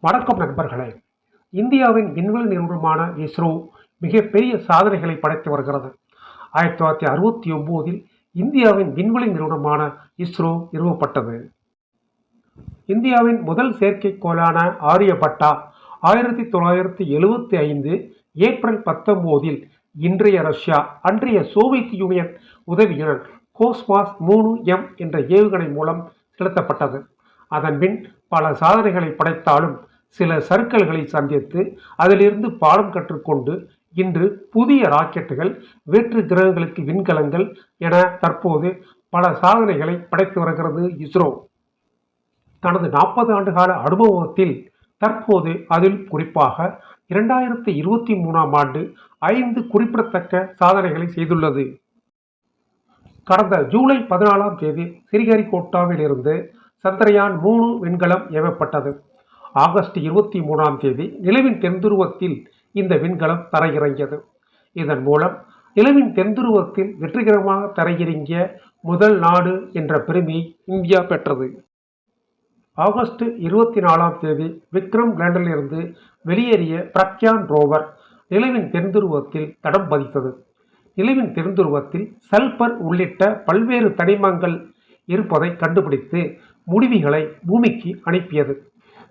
வணக்கம் நண்பர்களே. இந்தியாவின் விண்வெளி நிறுவனமான இஸ்ரோ மிகப்பெரிய சாதனைகளை படைத்து வருகிறது. 1969 இந்தியாவின் விண்வெளி நிறுவனமான இஸ்ரோ நிறுவப்பட்டது. இந்தியாவின் முதல் செயற்கைக்கோளான ஆரியபட்டா 1975 ஏப்ரல் 19 இன்றைய ரஷ்யா அன்றைய சோவியத் யூனியன் உதவியுடன் கோஸ்மாஸ் 3M என்ற ஏவுகணை மூலம் செலுத்தப்பட்டது. அதன்பின் பல சாதனைகளை படைத்தாலும் சில சறுக்கல்களை சந்தித்து அதிலிருந்து பாடம் கற்றுக்கொண்டு இன்று புதிய ராக்கெட்டுகள், வேற்று கிரகங்களுக்கு விண்கலங்கள் என தற்போது பல சாதனைகளை படைத்து வருகிறது இஸ்ரோ. தனது 40 ஆண்டுகால அனுபவத்தில் தற்போது அதில் குறிப்பாக 2023ஆம் ஆண்டு 5 குறிப்பிடத்தக்க சாதனைகளை செய்துள்ளது. கடந்த ஜூலை 14ஆம் தேதி ஸ்ரீஹரிகோட்டாவில் இருந்து சந்திரயான் 3 விண்கலம் ஏவப்பட்டது. ஆகஸ்ட் 23ஆம் தேதி நிலவின் தென்துருவத்தில் இந்த விண்கலம் தரையிறங்கியது. இதன் மூலம் நிலவின் தென்துருவத்தில் வெற்றிகரமாக தரையிறங்கிய முதல் நாடு என்ற பெருமையை இந்தியா பெற்றது. ஆகஸ்ட் 24ஆம் தேதி விக்ரம் லேண்டரிலிருந்து வெளியேறிய பிரக்யான் ரோவர் நிலவின் தென்துருவத்தில் தடம் பதித்தது. நிலவின் தென்துருவத்தில் சல்பர் உள்ளிட்ட பல்வேறு தனிமங்கள் இருப்பதை கண்டுபிடித்து முடிவுகளை பூமிக்கு அனுப்பியது.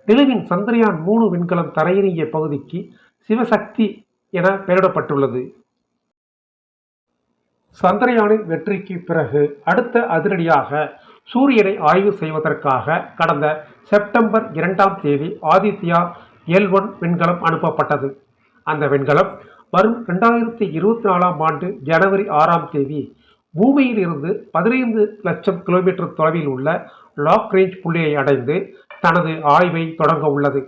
நிலவின் சந்திரயான் 3 விண்கலம் தரையிறங்கிய பகுதிக்கு சிவசக்தி என பெயரிடப்பட்டுள்ளது. சந்திரயானின் வெற்றிக்கு பிறகு அடுத்த அதிரடியாக சூரியனை ஆய்வு செய்வதற்காக கடந்த செப்டம்பர் 2ஆம் தேதி ஆதித்யா L1 விண்கலம் அனுப்பப்பட்டது. அந்த விண்கலம் வரும் 2024ஆம் ஆண்டு ஜனவரி 6ஆம் தேதி பூமியில் இருந்து 15 லட்சம் கிலோமீட்டர் தொலைவில் உள்ள லாங் ரேஞ்ச் புள்ளியை அடைந்து தனது ஆய்வை தொடங்க உள்ளது.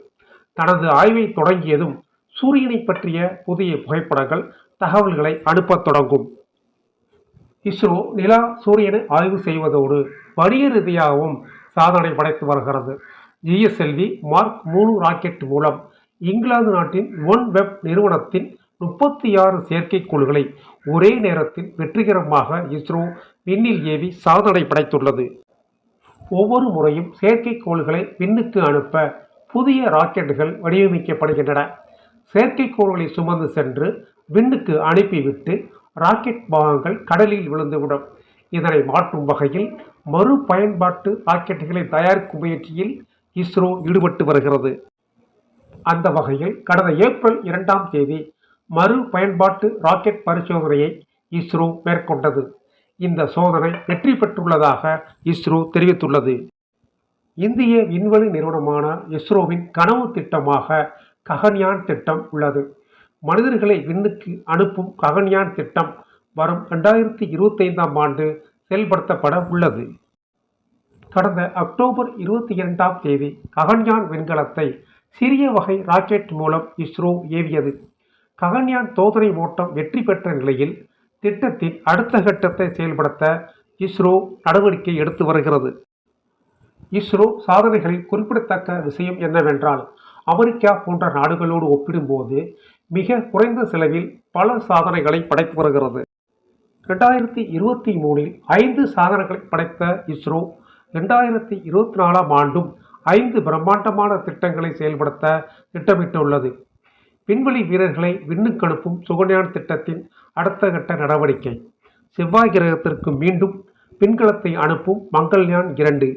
தனது ஆய்வை தொடங்கியதும் சூரியனை பற்றிய புதிய புகைப்படங்கள், தகவல்களை அனுப்பத் தொடங்கும். இஸ்ரோ நிலா சூரியனை ஆய்வு செய்வதோடு வணிக ரீதியாகவும் சாதனை படைத்து வருகிறது. GSLV Mark 3 ராக்கெட் மூலம் இங்கிலாந்து நாட்டின் ஒன்வெப் நிறுவனத்தின் 36 செயற்கைக்கோள்களை ஒரே நேரத்தில் வெற்றிகரமாக இஸ்ரோ விண்ணில் ஏவி சாதனை படைத்துள்ளது. ஒவ்வொரு முறையும் செயற்கைக்கோள்களை விண்ணுக்கு அனுப்ப புதிய ராக்கெட்டுகள் வடிவமைக்கப்படுகின்றன. செயற்கைக்கோள்களை சுமந்து சென்று விண்ணுக்கு அனுப்பிவிட்டு ராக்கெட் பாகங்கள் கடலில் விழுந்துவிடும். இதனை மாற்றும் வகையில் மறுபயன்பாட்டு ராக்கெட்டுகளை தயாரிக்கும் முயற்சியில் இஸ்ரோ ஈடுபட்டு வருகிறது. அந்த வகையில் கடந்த ஏப்ரல் 2ஆம் தேதி மறுபயன்பாட்டு ராக்கெட் பரிசோதனையை இஸ்ரோ மேற்கொண்டது. இந்த சோதனை வெற்றி பெற்றுள்ளதாக இஸ்ரோ தெரிவித்துள்ளது. இந்திய விண்வெளி நிறுவனமான இஸ்ரோவின் கனவு திட்டமாக ககன்யான் திட்டம் உள்ளது. மனிதர்களை விண்ணுக்கு அனுப்பும் ககன்யான் திட்டம் வரும் 2025ஆம் ஆண்டு செயல்படுத்தப்பட உள்ளது. கடந்த அக்டோபர் 22ஆம் தேதி ககன்யான் விண்கலத்தை சிறிய வகை ராக்கெட் மூலம் இஸ்ரோ ஏவியது. ககன்யான் சோதனை ஓட்டம் வெற்றி பெற்ற நிலையில் திட்டத்தின் அடுத்த கட்டத்தை செயல்படுத்த இஸ்ரோ நடவடிக்கை எடுத்து வருகிறது. இஸ்ரோ சாதனைகளில் குறிப்பிடத்தக்க விஷயம் என்னவென்றால், அமெரிக்கா போன்ற நாடுகளோடு ஒப்பிடும்போது மிக குறைந்த செலவில் பல சாதனைகளை படைத்து வருகிறது. 2023இல் 5 சாதனைகளை படைத்த இஸ்ரோ 2024ஆம் ஆண்டும் 5 பிரம்மாண்டமான திட்டங்களை செயல்படுத்த திட்டமிட்டுள்ளது. விண்வெளி வீரர்களை விண்ணுக்கு அனுப்பும் சுகன்யான் திட்டத்தின் அடுத்த கட்ட நடவடிக்கை, செவ்வாய் கிரகத்திற்கு மீண்டும் விண்கலத்தை அனுப்பும் மங்கள்யான் 2,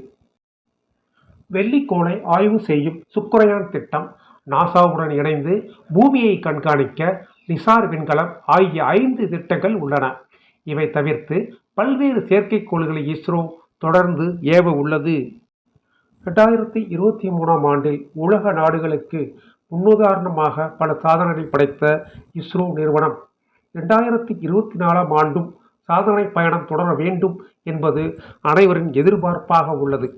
வெள்ளிக்கோளை ஆய்வு செய்யும் சுக்கிரயான் திட்டம், நாசாவுடன் இணைந்து பூமியை கண்காணிக்க நிசார் விண்கலம் ஆகிய 5 திட்டங்கள் உள்ளன. இவை தவிர்த்து பல்வேறு செயற்கைக்கோள்களை இஸ்ரோ தொடர்ந்து ஏவ உள்ளது. 2023ஆம் ஆண்டில் உலக நாடுகளுக்கு முன்னுதாரணமாக பல சாதனைகளை படைத்த இஸ்ரோ நிறுவனம் 2024ஆம் ஆண்டும் சாதனை பயணம் தொடர வேண்டும் என்பது அனைவரின் எதிர்பார்ப்பாக உள்ளது.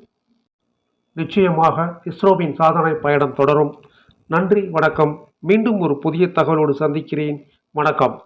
நிச்சயமாக இஸ்ரோவின் சாதனை பயணம் தொடரும். நன்றி, வணக்கம். மீண்டும் ஒரு புதிய தகவலோடு சந்திக்கிறேன். வணக்கம்.